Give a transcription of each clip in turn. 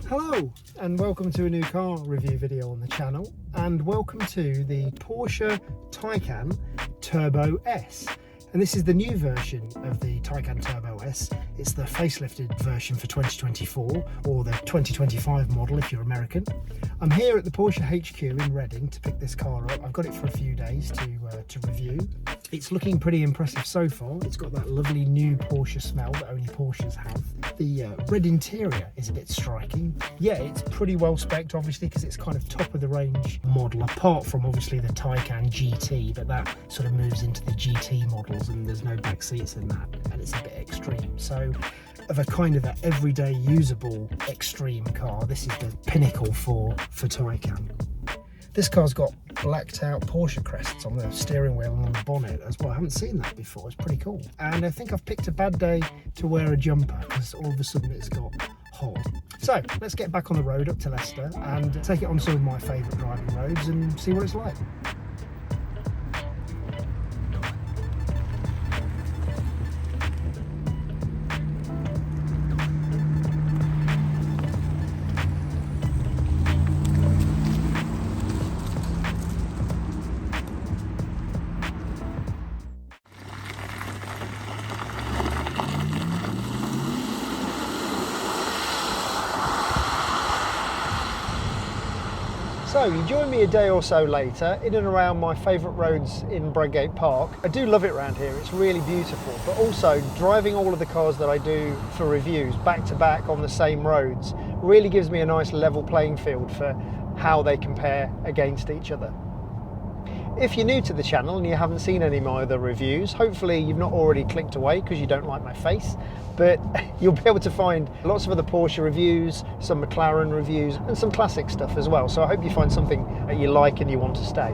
Hello and welcome to a new car review video on the channel, and welcome to the Porsche Taycan Turbo S. And this is the new version of the Taycan Turbo S. It's the facelifted version for 2024, or the 2025 model if you're American. I'm here at the Porsche HQ in Reading to pick this car up. I've got it for a few days to review. It's looking pretty impressive so far. It's got that lovely new Porsche smell that only Porsches have. The red interior is a bit striking. Yeah, it's pretty well spec'd, obviously, because it's kind of top of the range model, apart from obviously the Taycan GT, but that sort of moves into the GT models and there's no back seats in that, and it's a bit extreme. So of a kind of an everyday usable extreme car, this is the pinnacle for Taycan. This car's got blacked out Porsche crests on the steering wheel and on the bonnet as well. I haven't seen that before. It's pretty cool. And I think I've picked a bad day to wear a jumper because all of a sudden it's got hot. So let's get back on the road up to Leicester and take it on some of my favourite driving roads and see what it's like. So you join me a day or so later in and around my favourite roads in Bradgate Park. I do love it around here, it's really beautiful, but also driving all of the cars that I do for reviews back to back on the same roads really gives me a nice level playing field for how they compare against each other. If you're new to the channel and you haven't seen any of my other reviews, hopefully you've not already clicked away because you don't like my face, but you'll be able to find lots of other Porsche reviews, some McLaren reviews and some classic stuff as well. So I hope you find something that you like and you want to stay.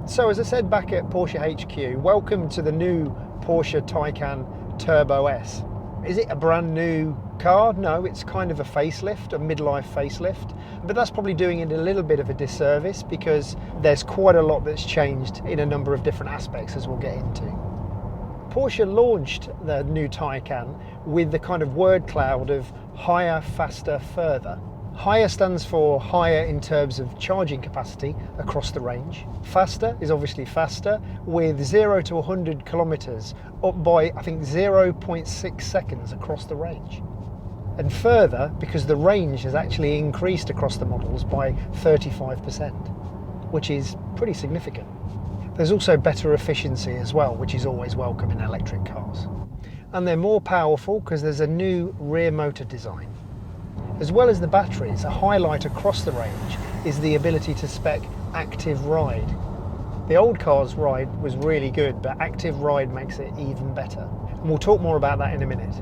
So as I said back at Porsche HQ, welcome to the new Porsche Taycan Turbo S. Is it a brand new car? No, it's kind of a facelift, a midlife facelift, but that's probably doing it a little bit of a disservice because there's quite a lot that's changed in a number of different aspects, as we'll get into. Porsche launched the new Taycan with the kind of word cloud of higher, faster, further. Higher stands for higher in terms of charging capacity across the range. Faster is obviously faster, with 0 to 100 kilometers up by, I think, 0.6 seconds across the range. And further, because the range has actually increased across the models by 35%, which is pretty significant. There's also better efficiency as well, which is always welcome in electric cars. And they're more powerful because there's a new rear motor design. As well as the batteries, a highlight across the range is the ability to spec active ride. The old car's ride was really good, but active ride makes it even better. And we'll talk more about that in a minute.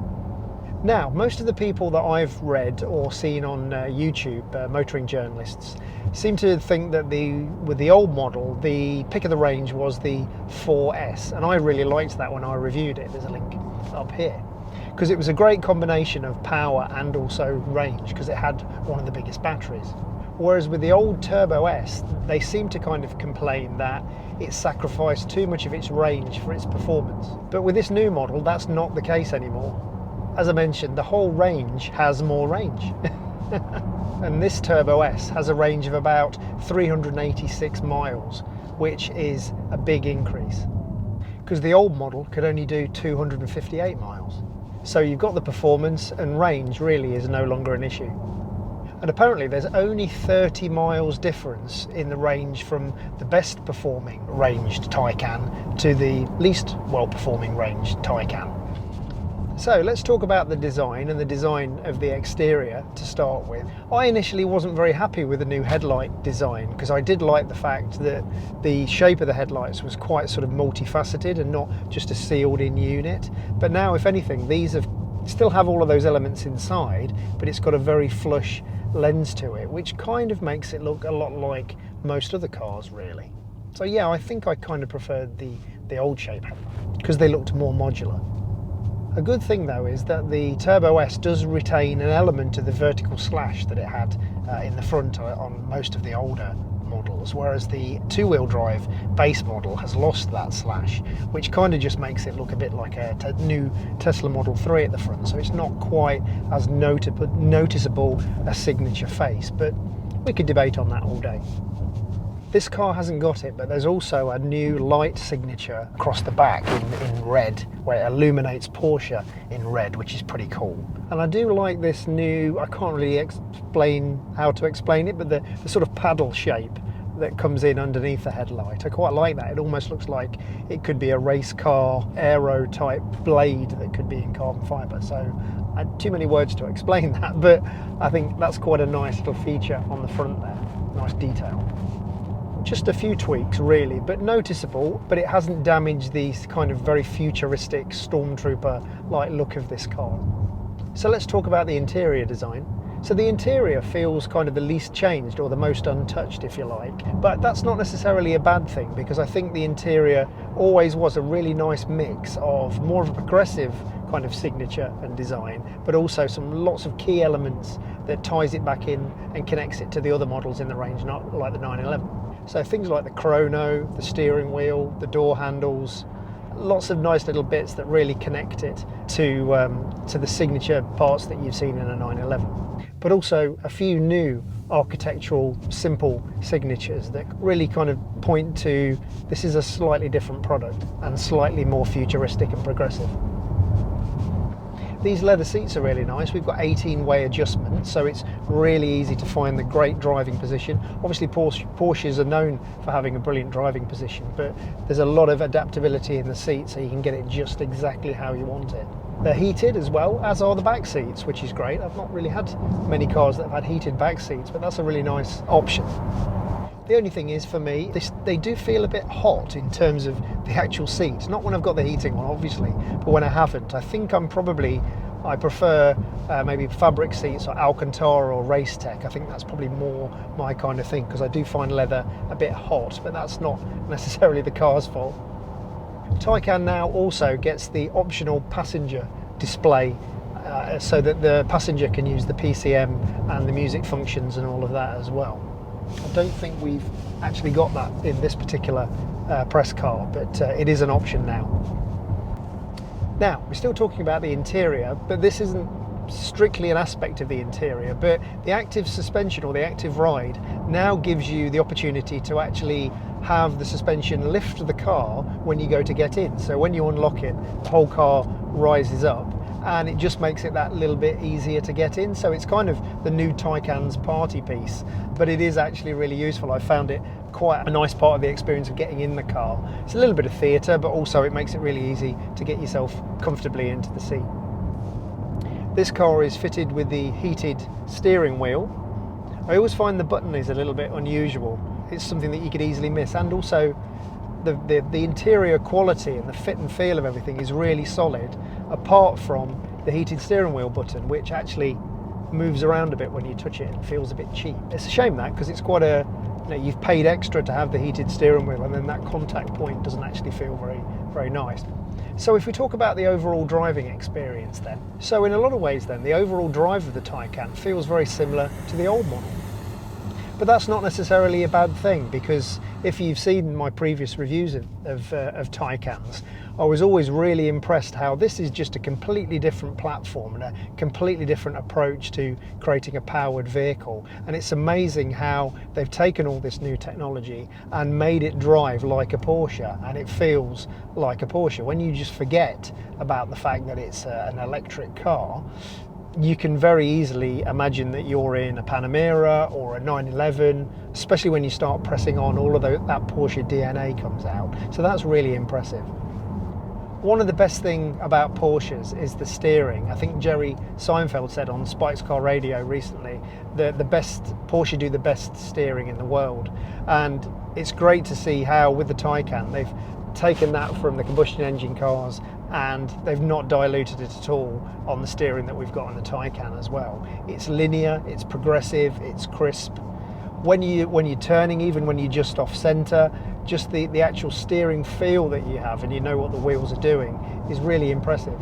Now, most of the people that I've read or seen on YouTube, motoring journalists, seem to think that with the old model, the pick of the range was the 4S, and I really liked that when I reviewed it. There's a link up here. Because it was a great combination of power and also range, because it had one of the biggest batteries. Whereas with the old Turbo S, they seem to kind of complain that it sacrificed too much of its range for its performance. But with this new model, that's not the case anymore. As I mentioned, the whole range has more range. And this Turbo S has a range of about 386 miles, which is a big increase. Because the old model could only do 258 miles. So you've got the performance, and range really is no longer an issue. And apparently there's only 30 miles difference in the range from the best performing ranged Taycan to the least well performing ranged Taycan. So let's talk about the design and the design of the exterior to start with. I initially wasn't very happy with the new headlight design because I did like the fact that the shape of the headlights was quite sort of multifaceted and not just a sealed in unit. But now, if anything, these still have all of those elements inside, but it's got a very flush lens to it, which kind of makes it look a lot like most other cars really. So yeah, I think I kind of preferred the old shape because they looked more modular. A good thing though is that the Turbo S does retain an element of the vertical slash that it had in the front on most of the older models, whereas the two-wheel drive base model has lost that slash, which kind of just makes it look a bit like a new Tesla Model 3 at the front, so it's not quite as noticeable a signature face, but we could debate on that all day. This car hasn't got it, but there's also a new light signature across the back in red, where it illuminates Porsche in red, which is pretty cool. And I do like this new, I can't really explain how to explain it, but the sort of paddle shape that comes in underneath the headlight. I quite like that. It almost looks like it could be a race car aero type blade that could be in carbon fibre. So I had too many words to explain that, but I think that's quite a nice little feature on the front there. Nice detail. Just a few tweaks really, but noticeable, but it hasn't damaged the kind of very futuristic stormtrooper-like look of this car. So let's talk about the interior design. So the interior feels kind of the least changed, or the most untouched if you like, but that's not necessarily a bad thing, because I think the interior always was a really nice mix of more of a progressive kind of signature and design, but also lots of key elements that ties it back in and connects it to the other models in the range, not like the 911. So things like the chrono, the steering wheel, the door handles, lots of nice little bits that really connect it to the signature parts that you've seen in a 911. But also a few new architectural simple signatures that really kind of point to this is a slightly different product and slightly more futuristic and progressive. These leather seats are really nice. We've got 18-way adjustment, so it's really easy to find the great driving position. Obviously Porsches are known for having a brilliant driving position, but there's a lot of adaptability in the seat, so you can get it just exactly how you want it. They're heated as well, as are the back seats, which is great. I've not really had many cars that have had heated back seats, but that's a really nice option. The only thing is, for me, they do feel a bit hot in terms of the actual seats. Not when I've got the heating on, obviously, but when I haven't. I think I prefer maybe fabric seats or Alcantara or Race Tech. I think that's probably more my kind of thing, because I do find leather a bit hot, but that's not necessarily the car's fault. Taycan now also gets the optional passenger display, so that the passenger can use the PCM and the music functions and all of that as well. I don't think we've actually got that in this particular press car, but it is an option now. Now, we're still talking about the interior, but this isn't strictly an aspect of the interior, but the active suspension or the active ride now gives you the opportunity to actually have the suspension lift the car when you go to get in. So when you unlock it, the whole car rises up, and it just makes it that little bit easier to get in. So it's kind of the new Taycan's party piece, but it is actually really useful. I found it quite a nice part of the experience of getting in the car. It's a little bit of theatre, but also it makes it really easy to get yourself comfortably into the seat. This car is fitted with the heated steering wheel. I always find the button is a little bit unusual. It's something that you could easily miss, and also the interior quality and the fit and feel of everything is really solid, apart from the heated steering wheel button, which actually moves around a bit when you touch it and feels a bit cheap. It's a shame that, because it's quite a, you've paid extra to have the heated steering wheel, and then that contact point doesn't actually feel very nice. So if we talk about the overall driving experience then, so in a lot of ways then, the overall drive of the Taycan feels very similar to the old model. But that's not necessarily a bad thing, because if you've seen my previous reviews of Taycans, I was always really impressed how this is just a completely different platform and a completely different approach to creating a powered vehicle. And it's amazing how they've taken all this new technology and made it drive like a Porsche, and it feels like a Porsche. When you just forget about the fact that it's an electric car, you can very easily imagine that you're in a Panamera or a 911, especially when you start pressing on, all of that Porsche DNA comes out. So that's really impressive. One of the best things about Porsches is the steering. I think Jerry Seinfeld said on Spike's Car Radio recently that Porsche do the best steering in the world. And it's great to see how with the Taycan they've taken that from the combustion engine cars and they've not diluted it at all on the steering that we've got on the Taycan as well. It's linear, it's progressive, it's crisp. When you're turning, even when you're just off centre, just the actual steering feel that you have, and you know what the wheels are doing, is really impressive.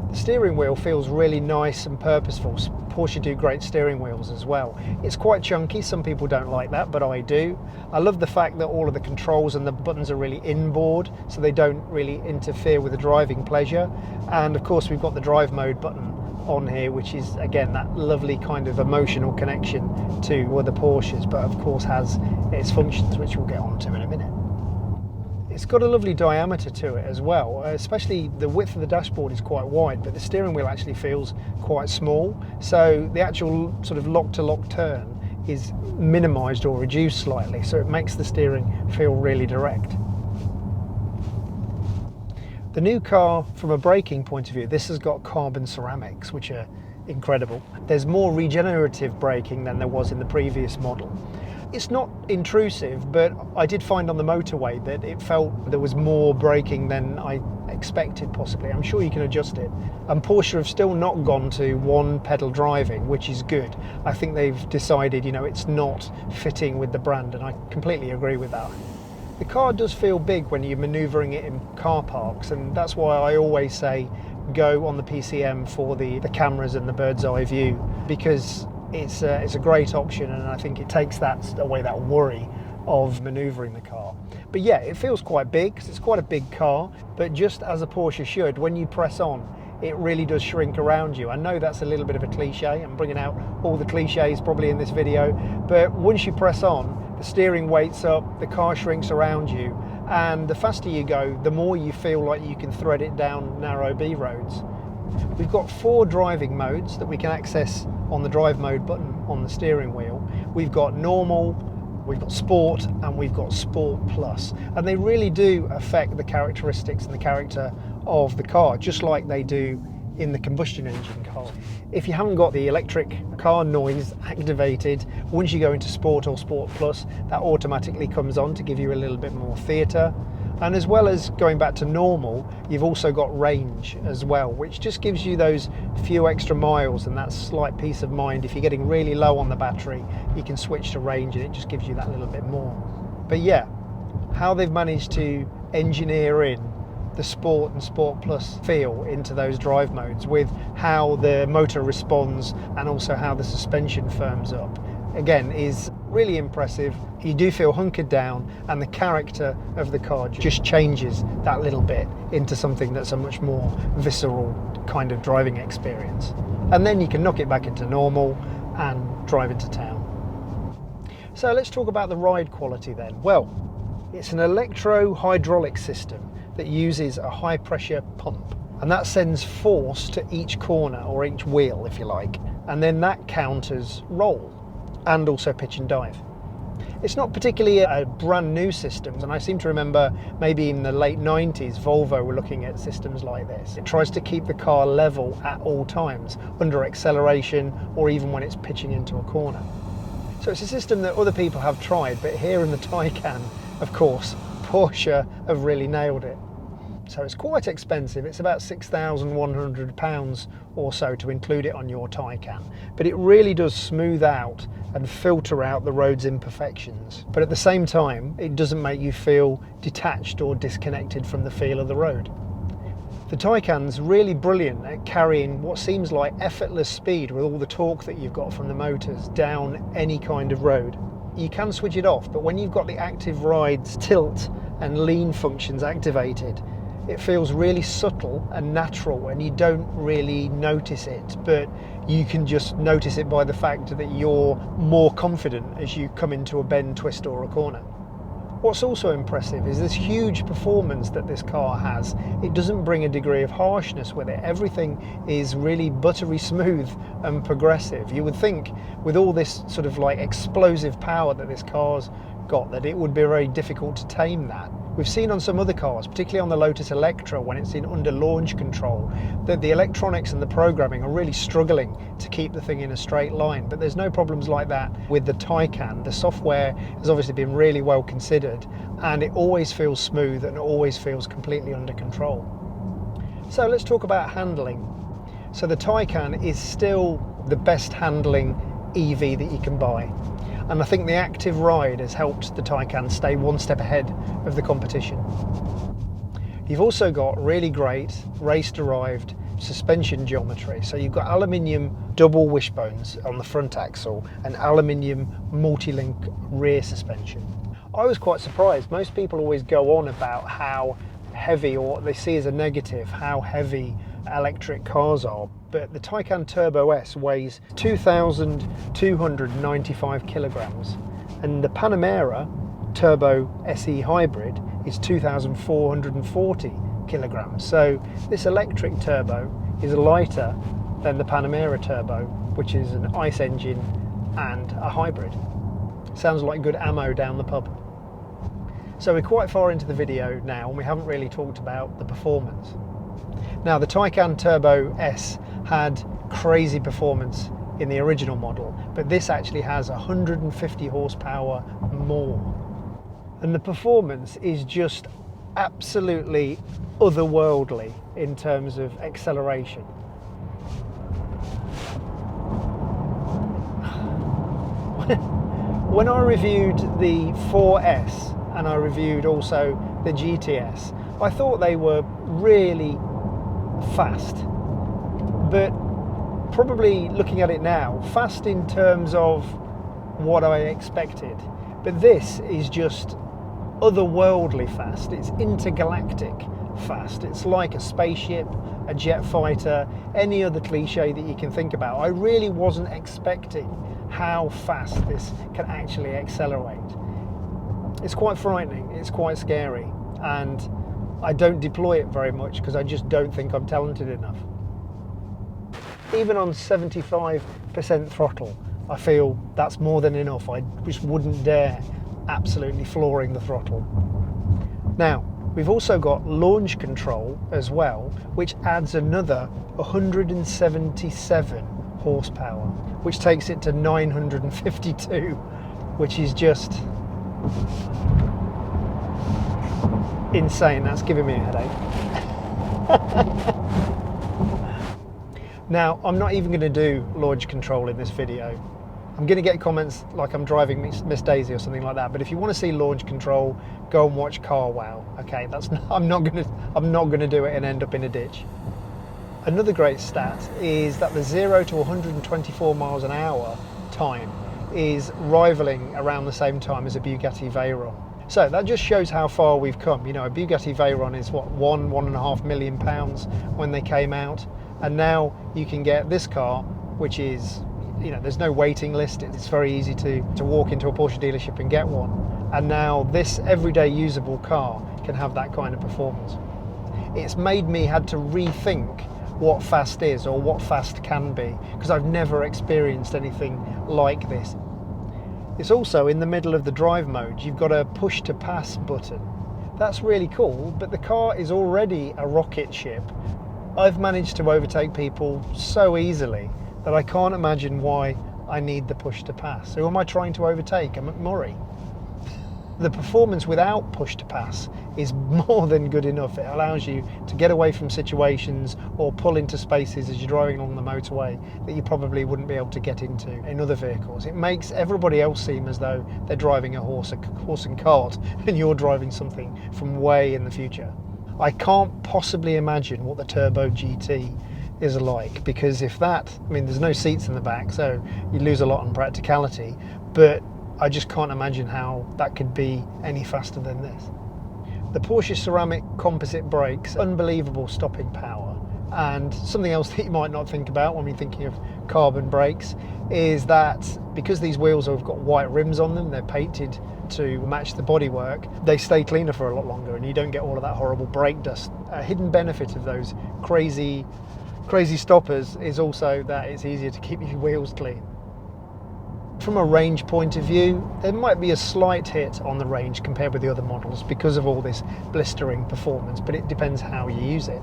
The steering wheel feels really nice and purposeful. Porsche do great steering wheels as well. It's quite chunky, some people don't like that, but I do. I love the fact that all of the controls and the buttons are really inboard, so they don't really interfere with the driving pleasure. And of course we've got the drive mode button on here, which is again that lovely kind of emotional connection to other Porsches, but of course has its functions, which we'll get onto in a minute. It's got a lovely diameter to it as well, especially the width of the dashboard is quite wide, but the steering wheel actually feels quite small, so the actual sort of lock-to-lock turn is minimised or reduced slightly, so it makes the steering feel really direct. The new car, from a braking point of view, this has got carbon ceramics, which are incredible. There's more regenerative braking than there was in the previous model. It's not intrusive, but I did find on the motorway that it felt there was more braking than I expected possibly. I'm sure you can adjust it. And Porsche have still not gone to one pedal driving, which is good. I think they've decided, you know, it's not fitting with the brand, and I completely agree with that. The car does feel big when you're manoeuvring it in car parks, and that's why I always say go on the PCM for the cameras and the bird's eye view, because it's a great option, and I think it takes away that worry of manoeuvring the car. But yeah, it feels quite big because it's quite a big car, but just as a Porsche should, when you press on, it really does shrink around you. I know that's a little bit of a cliche. I'm bringing out all the cliches probably in this video, but once you press on, the steering weights up, the car shrinks around you, and the faster you go, the more you feel like you can thread it down narrow B roads. We've got 4 driving modes that we can access on the drive mode button on the steering wheel. We've got normal, we've got sport, and we've got sport plus, and they really do affect the characteristics and the character of the car, just like they do in the combustion engine car. If you haven't got the electric car noise activated, once you go into sport or sport plus, that automatically comes on to give you a little bit more theatre. And as well as going back to normal, you've also got range as well, which just gives you those few extra miles and that slight peace of mind. If you're getting really low on the battery, you can switch to range and it just gives you that little bit more. But yeah, how they've managed to engineer in the Sport and Sport Plus feel into those drive modes, with how the motor responds and also how the suspension firms up, again, is really impressive. You do feel hunkered down, and the character of the car just changes that little bit into something that's a much more visceral kind of driving experience. And then you can knock it back into normal and drive into town. So let's talk about the ride quality then. Well, it's an electro-hydraulic system that uses a high pressure pump, and that sends force to each corner or each wheel, if you like, and then that counters roll and also pitch and dive. It's not particularly a brand new system, and I seem to remember maybe in the late 90s Volvo were looking at systems like this. It tries to keep the car level at all times, under acceleration or even when it's pitching into a corner. So it's a system that other people have tried, but here in the Taycan, of course, Porsche have really nailed it. So it's quite expensive. It's about £6,100 or so to include it on your Taycan, but it really does smooth out and filter out the road's imperfections. But at the same time, it doesn't make you feel detached or disconnected from the feel of the road. The Taycan's really brilliant at carrying what seems like effortless speed with all the torque that you've got from the motors down any kind of road. You can switch it off, but when you've got the active rides tilt and lean functions activated, it feels really subtle and natural, and you don't really notice it, but you can just notice it by the fact that you're more confident as you come into a bend, twist or a corner. What's also impressive is this huge performance that this car has. It doesn't bring a degree of harshness with it. Everything is really buttery smooth and progressive. You would think with all this sort of like explosive power that this car's got, that it would be very difficult to tame that. We've seen on some other cars, particularly on the Lotus Electra when it's in under launch control, that the electronics and the programming are really struggling to keep the thing in a straight line, but there's no problems like that with the Taycan. The software has obviously been really well considered, and it always feels smooth and it always feels completely under control. So let's talk about handling. So the Taycan is still the best handling EV that you can buy. And I think the active ride has helped the Taycan stay one step ahead of the competition. You've also got really great race-derived suspension geometry. So you've got aluminium double wishbones on the front axle and aluminium multi-link rear suspension. I was quite surprised. Most people always go on about how heavy, or what they see as a negative, how heavy electric cars are, but the Taycan Turbo S weighs 2,295 kilograms, and the Panamera Turbo SE Hybrid is 2,440 kilograms. So this electric turbo is lighter than the Panamera Turbo, which is an ICE engine and a hybrid. Sounds like good ammo down the pub. So we're quite far into the video now, and we haven't really talked about the performance. Now, the Taycan Turbo S had crazy performance in the original model, but this actually has 150 horsepower more. And the performance is just absolutely otherworldly in terms of acceleration. When I reviewed the 4S and I reviewed also the GTS, I thought they were really fast, but probably looking at it now, fast in terms of what I expected. But this is just otherworldly fast. It's intergalactic fast. It's like a spaceship, a jet fighter, any other cliche that you can think about. I really wasn't expecting how fast this can actually accelerate. It's quite frightening, it's quite scary, and I don't deploy it very much because I just don't think I'm talented enough. Even on 75% throttle, I feel that's more than enough. I just wouldn't dare absolutely flooring the throttle. Now, we've also got launch control as well, which adds another 177 horsepower, which takes it to 952, which is just insane. That's giving me a headache. Now, I'm not even going to do launch control in this video. I'm going to get comments like I'm driving Miss Daisy or something like that, but if you want to see launch control, go and watch Car Wow. Okay, that's not, I'm not going to do it and end up in a ditch. Another great stat is that the 0 to 124 miles an hour time is rivaling around the same time as a Bugatti Veyron. So that just shows how far we've come. You know, a Bugatti Veyron is what, £1.5 million when they came out, and now you can get this car, which is, you know, there's no waiting list. It's very easy to walk into a Porsche dealership and get one. And now this everyday usable car can have that kind of performance. It's made me had to rethink what fast is, or what fast can be, because I've never experienced anything like this. It's also in the middle of the drive mode. You've got a push to pass button. That's really cool, but the car is already a rocket ship. I've managed to overtake people so easily that I can't imagine why I need the push to pass. Who am I trying to overtake? A McMurray? The performance without push to pass is more than good enough. It allows you to get away from situations or pull into spaces as you're driving along the motorway that you probably wouldn't be able to get into in other vehicles. It makes everybody else seem as though they're driving a horse and cart and you're driving something from way in the future. I can't possibly imagine what the Turbo GT is like, because if that, I mean, there's no seats in the back, so you lose a lot on practicality, but I just can't imagine how that could be any faster than this. The Porsche ceramic composite brakes, unbelievable stopping power. And something else that you might not think about when you're thinking of carbon brakes is that because these wheels have got white rims on them, they're painted to match the bodywork, they stay cleaner for a lot longer and you don't get all of that horrible brake dust. A hidden benefit of those crazy stoppers is also that it's easier to keep your wheels clean. From a range point of view, there might be a slight hit on the range compared with the other models because of all this blistering performance, but it depends how you use it.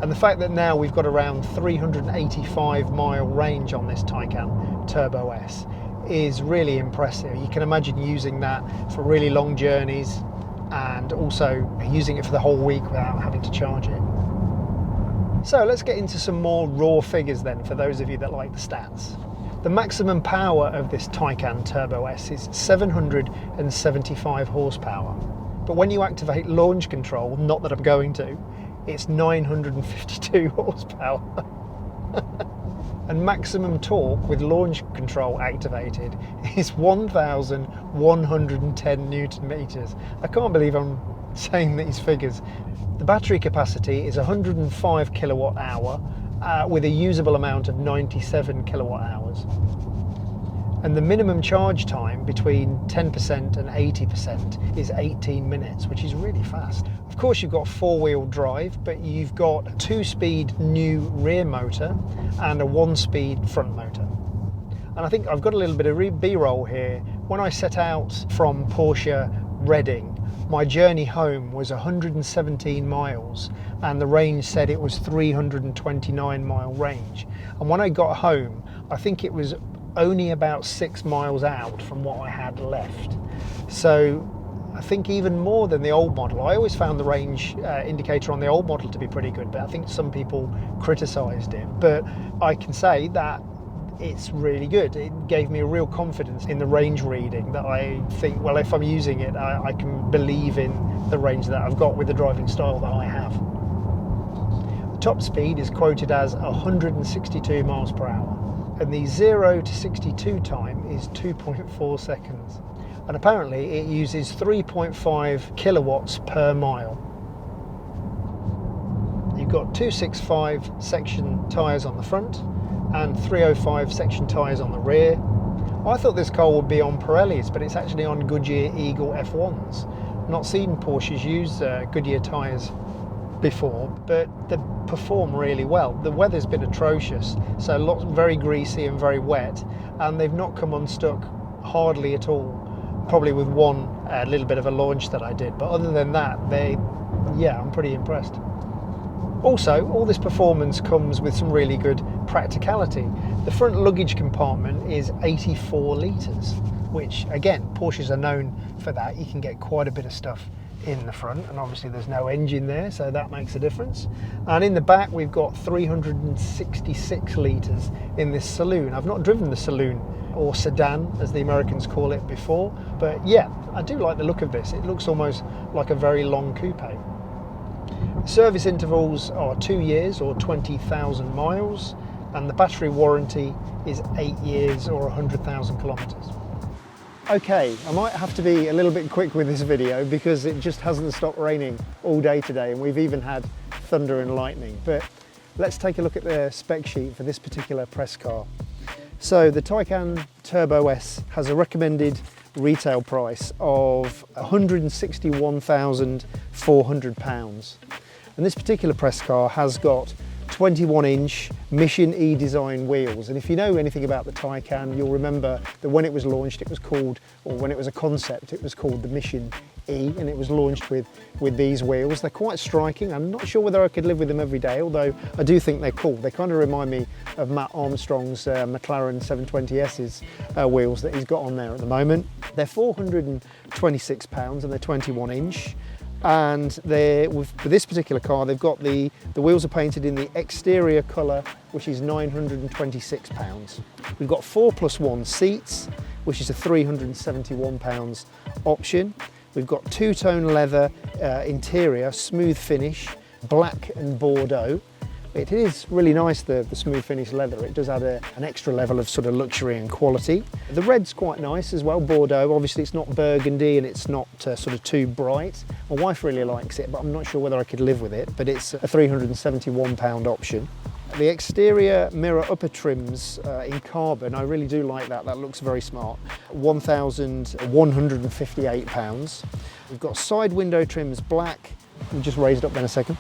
And the fact that now we've got around 385 mile range on this Taycan Turbo S is really impressive. You can imagine using that for really long journeys and also using it for the whole week without having to charge it. So let's get into some more raw figures then for those of you that like the stats. The maximum power of this Taycan Turbo S is 775 horsepower. But when you activate launch control, not that I'm going to, it's 952 horsepower. And maximum torque with launch control activated is 1,110 Newton meters. I can't believe I'm saying these figures. The battery capacity is 105 kilowatt hour with a usable amount of 97 kilowatt hours. And the minimum charge time between 10% and 80% is 18 minutes, which is really fast. Of course, you've got four-wheel drive, but you've got a two-speed new rear motor and a one-speed front motor. And I think I've got a little bit of B-roll here. When I set out from Porsche Reading, my journey home was 117 miles and the range said it was 329 mile range. And when I got home, I think it was only about 6 miles out from what I had left. So I think even more than the old model. I always found the range indicator on the old model to be pretty good, but I think some people criticised it. But I can say that it's really good. It gave me a real confidence in the range reading that I think, well, if I'm using it, I can believe in the range that I've got with the driving style that I have. The top speed is quoted as 162 miles per hour. And the 0 to 62 time is 2.4 seconds. And apparently it uses 3.5 kilowatts per mile. You've got 265 section tyres on the front and 305 section tyres on the rear. I thought this car would be on Pirellis, but it's actually on Goodyear Eagle F1s. Not seen Porsches use Goodyear tyres before, but they perform really well. The weather's been atrocious, so lots very greasy and very wet, and they've not come unstuck hardly at all, probably with one little bit of a launch that I did, but other than that, I'm pretty impressed. Also, all this performance comes with some really good practicality. The front luggage compartment is 84 litres, which again, Porsches are known for that. You can get quite a bit of stuff in the front, and obviously there's no engine there, so that makes a difference. And in the back we've got 366 litres in this saloon. I've not driven the saloon, or sedan as the Americans call it, before, but yeah, I do like the look of this. It looks almost like a very long coupe. Service intervals are 2 years or 20,000 miles, and the battery warranty is 8 years or 100,000 kilometres. Okay, I might have to be a little bit quick with this video because it just hasn't stopped raining all day today, and we've even had thunder and lightning. But let's take a look at the spec sheet for this particular press car. So the Taycan Turbo S has a recommended retail price of £161,400. And this particular press car has got 21-inch Mission E design wheels, and if you know anything about the Taycan, you'll remember that when it was launched, it was called, or when it was a concept, it was called the Mission E, and it was launched with these wheels. They're quite striking. I'm not sure whether I could live with them every day, although I do think they're cool. They kind of remind me of Matt Armstrong's McLaren 720S's wheels that he's got on there at the moment. They're £426 and they're 21-inch. And for this particular car, they've got the wheels are painted in the exterior colour, which is £926. We've got 4+1 seats, which is a £371 option. We've got two-tone leather interior, smooth finish, black and Bordeaux. It is really nice, the smooth finish leather. It does add an extra level of sort of luxury and quality. The red's quite nice as well, Bordeaux. Obviously it's not burgundy and it's not sort of too bright. My wife really likes it, but I'm not sure whether I could live with it, but it's a £371 option. The exterior mirror upper trims in carbon, I really do like that. That looks very smart. £1,158. We've got side window trims black. We just raised up then a second.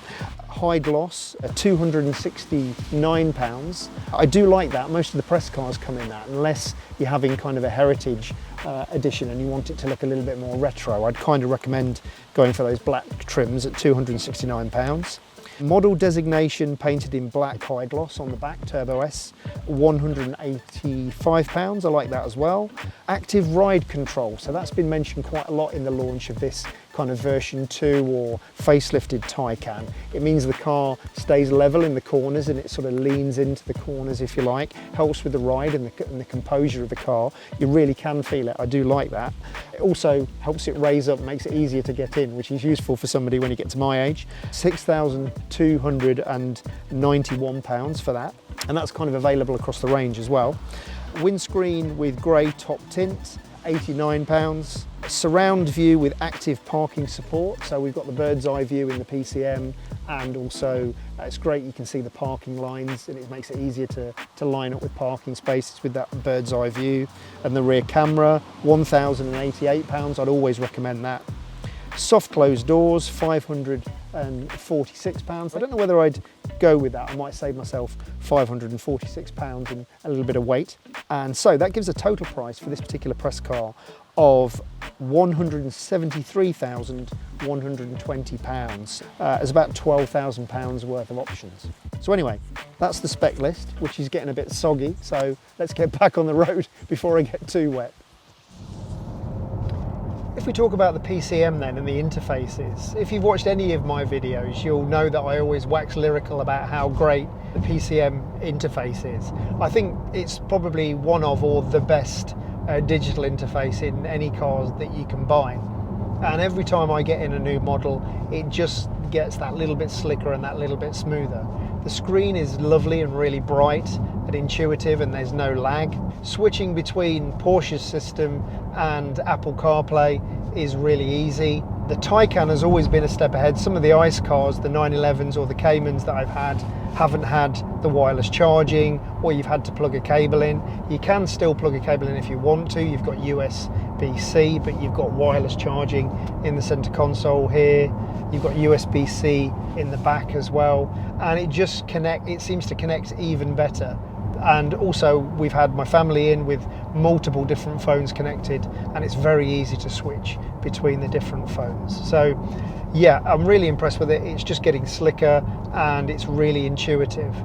High gloss, £269. I do like that. Most of the press cars come in that, unless you're having kind of a heritage edition and you want it to look a little bit more retro. I'd kind of recommend going for those black trims at £269. Model designation painted in black high gloss on the back, Turbo S, £185. I like that as well. Active ride control, so that's been mentioned quite a lot in the launch of this kind of version 2 or facelifted Taycan, it means the car stays level in the corners and it sort of leans into the corners, if you like. Helps with the ride and the composure of the car. You really can feel it. I do like that. It also helps it raise up, makes it easier to get in, which is useful for somebody when you get to my age. £6,291 for that, and that's kind of available across the range as well. Windscreen with grey top tint, £89. Surround view with active parking support, so we've got the bird's eye view in the PCM, and also it's great, you can see the parking lines and it makes it easier to line up with parking spaces with that bird's eye view. And the rear camera, £1,088, I'd always recommend that. Soft closed doors, £546. I don't know whether I'd go with that. I might save myself £546 and a little bit of weight. And so that gives a total price for this particular press car of £173,120. It's about £12,000 worth of options. So anyway, that's the spec list, which is getting a bit soggy. So let's get back on the road before I get too wet. If we talk about the PCM then and the interfaces, if you've watched any of my videos, you'll know that I always wax lyrical about how great the PCM interface is. I think it's probably one of or the best digital interface in any cars that you can buy. And every time I get in a new model, it just gets that little bit slicker and that little bit smoother. The screen is lovely and really bright and intuitive, and there's no lag. Switching between Porsche's system and Apple CarPlay is really easy. The Taycan has always been a step ahead. Some of the ICE cars, the 911s or the Caymans that I've had, haven't had the wireless charging, or you've had to plug a cable in. You can still plug a cable in if you want to. You've got USB-C, but you've got wireless charging in the center console here. You've got USB-C in the back as well, and it seems to connect even better. And also we've had my family in with multiple different phones connected, and it's very easy to switch between the different phones. So yeah, I'm really impressed with it. It's just getting slicker and it's really intuitive.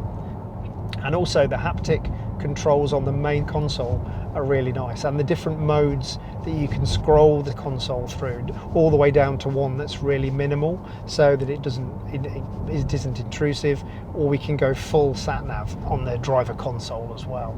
And also the haptic controls on the main console are really nice, and the different modes that you can scroll the console through, all the way down to one that's really minimal, so that it isn't intrusive, or we can go full sat nav on the driver console as well.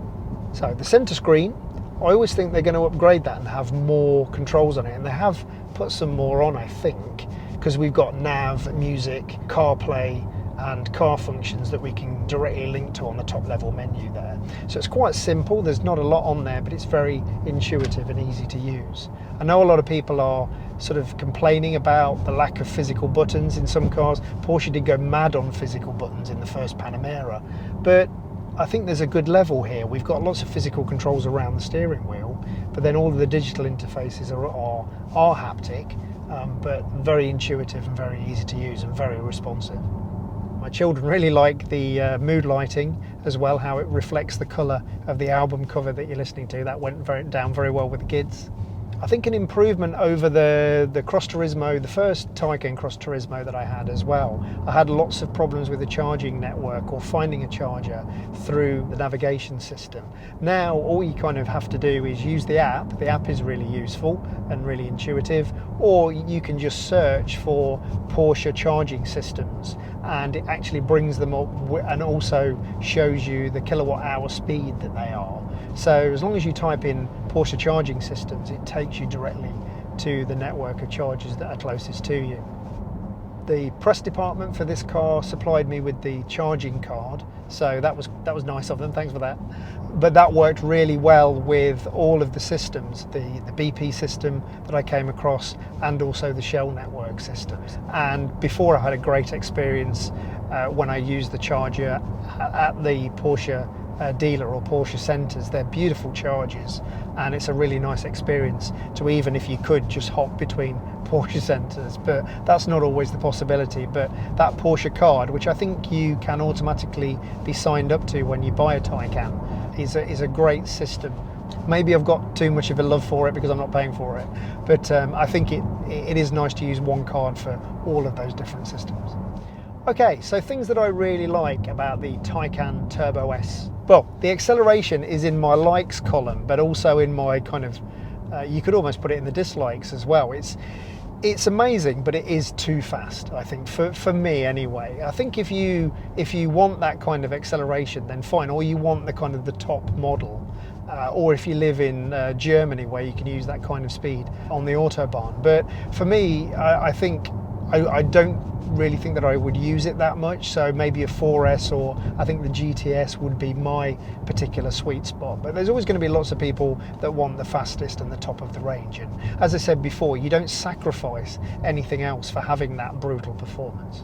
So the center screen, I always think they're going to upgrade that and have more controls on it, and they have put some more on, I think, because we've got nav, music, CarPlay and car functions that we can directly link to on the top level menu there. So it's quite simple, there's not a lot on there, but it's very intuitive and easy to use. I know a lot of people are sort of complaining about the lack of physical buttons in some cars. Porsche did go mad on physical buttons in the first Panamera, but I think there's a good level here. We've got lots of physical controls around the steering wheel, but then all of the digital interfaces are haptic, but very intuitive and very easy to use and very responsive. My children really like the mood lighting as well, how it reflects the colour of the album cover that you're listening to. That went down very well with the kids. I think an improvement over the Cross Turismo, the first Taycan Cross Turismo that I had as well. I had lots of problems with the charging network or finding a charger through the navigation system. Now all you kind of have to do is use the app. The app is really useful and really intuitive, or you can just search for Porsche charging systems, and it actually brings them up and also shows you the kilowatt hour speed that they are. So as long as you type in Porsche charging systems, it takes you directly to the network of chargers that are closest to you. The press department for this car supplied me with the charging card, so that was nice of them, thanks for that. But that worked really well with all of the systems, the BP system that I came across, and also the Shell network systems. And before, I had a great experience when I used the charger at the Porsche dealer or Porsche centres. They're beautiful chargers, and it's a really nice experience to, even if you could, just hop between Porsche centres, but that's not always the possibility. But that Porsche card, which I think you can automatically be signed up to when you buy a Taycan, is a great system. Maybe I've got too much of a love for it because I'm not paying for it, but I think it is nice to use one card for all of those different systems. Okay, so things that I really like about the Taycan Turbo S. Well, the acceleration is in my likes column, but also in my kind of, you could almost put it in the dislikes as well. It's amazing, but it is too fast, I think, for me anyway. I think if you want that kind of acceleration, then fine, or you want the kind of the top model, or if you live in Germany where you can use that kind of speed on the Autobahn. But for me, I think I don't really think that I would use it that much, so maybe a 4S, or I think the GTS would be my particular sweet spot. But there's always going to be lots of people that want the fastest and the top of the range, and as I said before, you don't sacrifice anything else for having that brutal performance.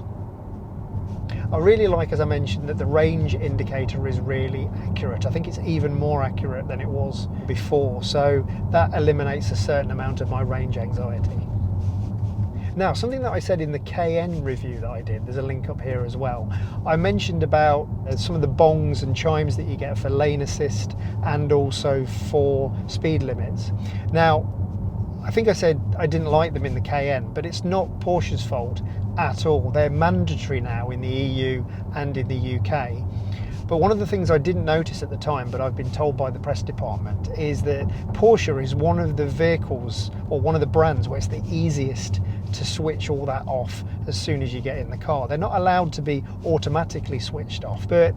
I really like, as I mentioned, that the range indicator is really accurate. I think it's even more accurate than it was before, so that eliminates a certain amount of my range anxiety. Now, something that I said in the Cayenne review that I did, there's a link up here as well, I mentioned about some of the bongs and chimes that you get for lane assist and also for speed limits. Now, I think I said I didn't like them in the Cayenne, but it's not Porsche's fault at all. They're mandatory now in the EU and in the UK. But one of the things I didn't notice at the time, but I've been told by the press department, is that Porsche is one of the vehicles, or one of the brands, where it's the easiest to switch all that off as soon as you get in the car. They're not allowed to be automatically switched off, but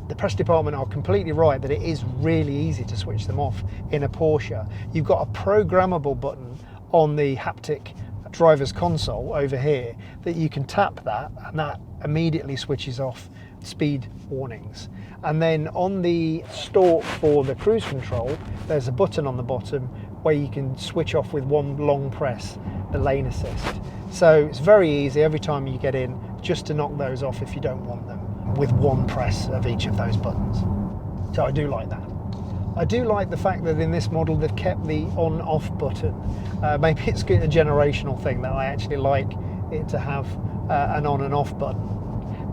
the press department are completely right that it is really easy to switch them off in a Porsche. You've got a programmable button on the haptic driver's console over here that you can tap that, and that immediately switches off speed warnings. And then on the stalk for the cruise control, there's a button on the bottom where you can switch off with one long press the lane assist. So it's very easy every time you get in just to knock those off if you don't want them, with one press of each of those buttons. So I do like that. I do like the fact that in this model they've kept the on-off button. Maybe it's a generational thing that I actually like it to have an on and off button.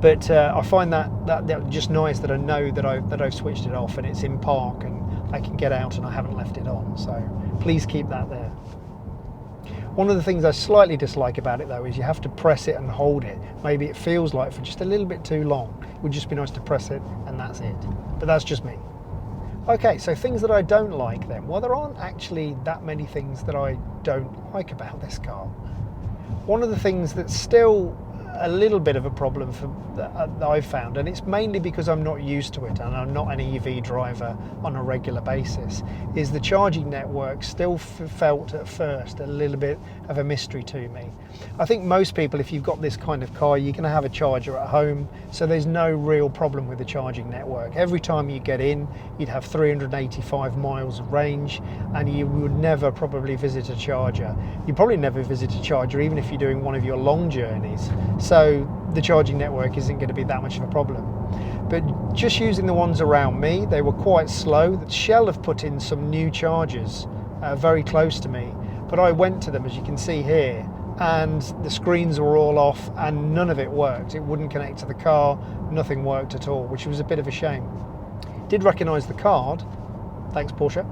But I find that just nice that I know that I've switched it off and it's in park and I can get out and I haven't left it on. So please keep that there. One of the things I slightly dislike about it though is you have to press it and hold it. Maybe it feels like for just a little bit too long. It would just be nice to press it and that's it. But that's just me. Okay, so things that I don't like then. Well, there aren't actually that many things that I don't like about this car. One of the things that's still a little bit of a problem that I've found, and it's mainly because I'm not used to it and I'm not an EV driver on a regular basis, is the charging network still felt at first a little bit of a mystery to me. I think most people, if you've got this kind of car, you're going to have a charger at home, so there's no real problem with the charging network. Every time you get in, you'd have 385 miles of range, and you would never probably visit a charger. You probably never visit a charger even if you're doing one of your long journeys. So the charging network isn't going to be that much of a problem. But just using the ones around me, they were quite slow. Shell have put in some new chargers very close to me, but I went to them, as you can see here, and the screens were all off and none of it worked. It wouldn't connect to the car, nothing worked at all, which was a bit of a shame. Did recognise the card, thanks Porsche,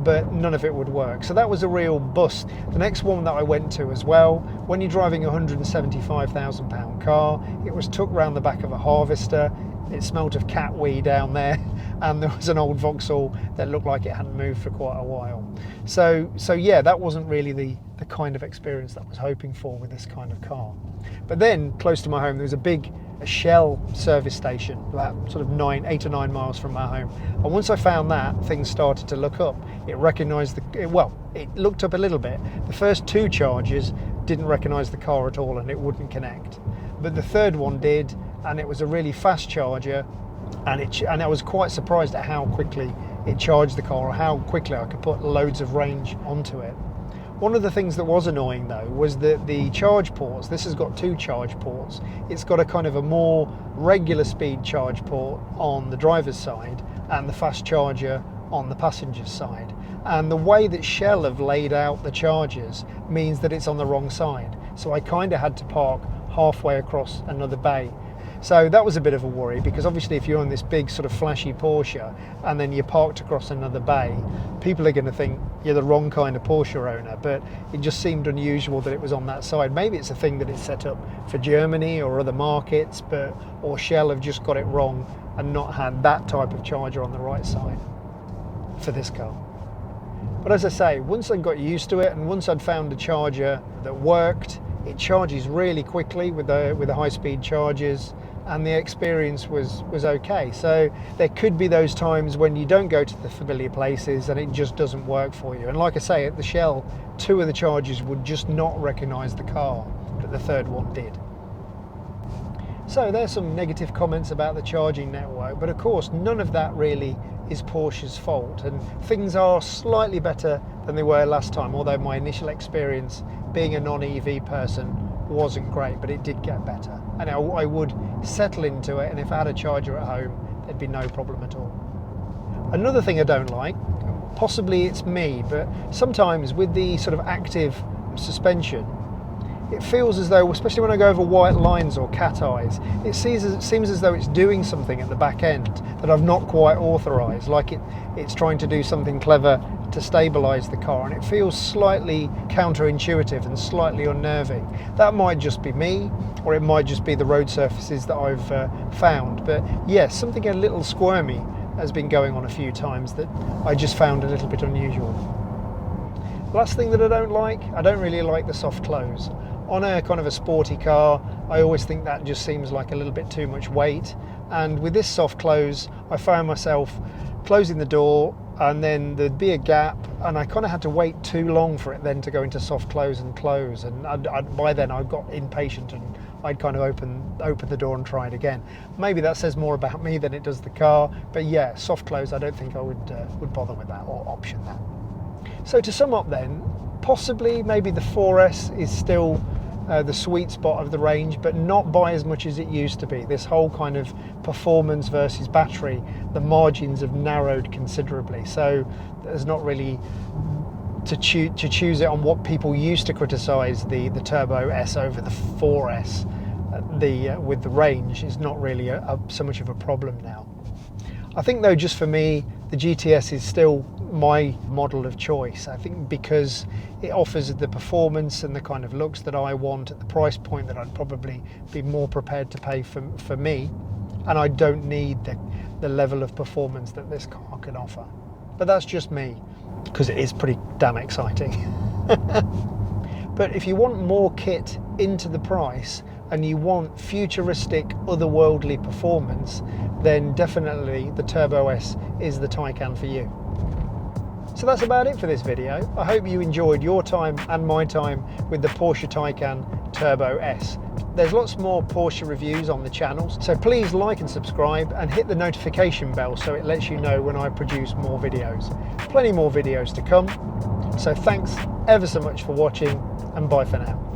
but none of it would work. So that was a real bust. The next one that I went to as well, when you're driving a £175,000 car, it was tucked round the back of a Harvester, it smelt of cat wee down there, and there was an old Vauxhall that looked like it hadn't moved for quite a while. So yeah, that wasn't really the kind of experience that I was hoping for with this kind of car. But then, close to my home, there was a Shell service station, about sort of 8 or 9 miles from my home. And once I found that, things started to look up. It recognised it looked up a little bit. The first 2 charges didn't recognise the car at all and it wouldn't connect. But the third one did, and it was a really fast charger, and I was quite surprised at how quickly it charged the car, or how quickly I could put loads of range onto it. One of the things that was annoying though was that the charge ports, this has got 2 charge ports. It's got a kind of a more regular speed charge port on the driver's side and the fast charger on the passenger's side. And the way that Shell have laid out the chargers means that it's on the wrong side. So I kind of had to park halfway across another bay. So that was a bit of a worry, because obviously if you're on this big sort of flashy Porsche and then you're parked across another bay, people are going to think you're the wrong kind of Porsche owner. But it just seemed unusual that it was on that side. Maybe it's a thing that it's set up for Germany or other markets, or Shell have just got it wrong and not had that type of charger on the right side for this car. But as I say, once I got used to it and once I'd found a charger that worked, it charges really quickly with the high-speed chargers, and the experience was okay. So there could be those times when you don't go to the familiar places and it just doesn't work for you. And like I say, at the Shell, 2 of the chargers would just not recognise the car, but the 3rd one did. So there's some negative comments about the charging network, but of course none of that really is Porsche's fault, and things are slightly better than they were last time, although my initial experience being a non-EV person wasn't great, but it did get better. And I would settle into it, and if I had a charger at home, there'd be no problem at all. Another thing I don't like, possibly it's me, but sometimes with the sort of active suspension, it feels as though, especially when I go over white lines or cat eyes, it seems as though it's doing something at the back end that I've not quite authorised, like it's trying to do something clever to stabilise the car, and it feels slightly counterintuitive and slightly unnerving. That might just be me, or it might just be the road surfaces that I've found, but yes, something a little squirmy has been going on a few times that I just found a little bit unusual. Last thing that I don't really like the soft close. On a kind of a sporty car, I always think that just seems like a little bit too much weight, and with this soft close I found myself closing the door and then there'd be a gap, and I kind of had to wait too long for it then to go into soft close and close, and by then I got impatient and I'd kind of open the door and try it again. Maybe that says more about me than it does the car, but yeah, soft close, I don't think I would bother with that or option that. So to sum up then, possibly maybe the 4S is still the sweet spot of the range, but not by as much as it used to be. This whole kind of performance versus battery, the margins have narrowed considerably, so there's not really to choose it on what people used to criticise the Turbo S over the 4S. With the range is not really so much of a problem now. I think though, just for me, the GTS is still my model of choice. I think because it offers the performance and the kind of looks that I want at the price point that I'd probably be more prepared to pay for me, and I don't need the level of performance that this car can offer. But that's just me, because it is pretty damn exciting. But if you want more kit into the price and you want futuristic, otherworldly performance, then definitely the Turbo S is the Taycan for you. So that's about it for this video. I hope you enjoyed your time and my time with the Porsche Taycan Turbo S. There's lots more Porsche reviews on the channel, so please like and subscribe and hit the notification bell so it lets you know when I produce more videos. Plenty more videos to come. So thanks ever so much for watching, and bye for now.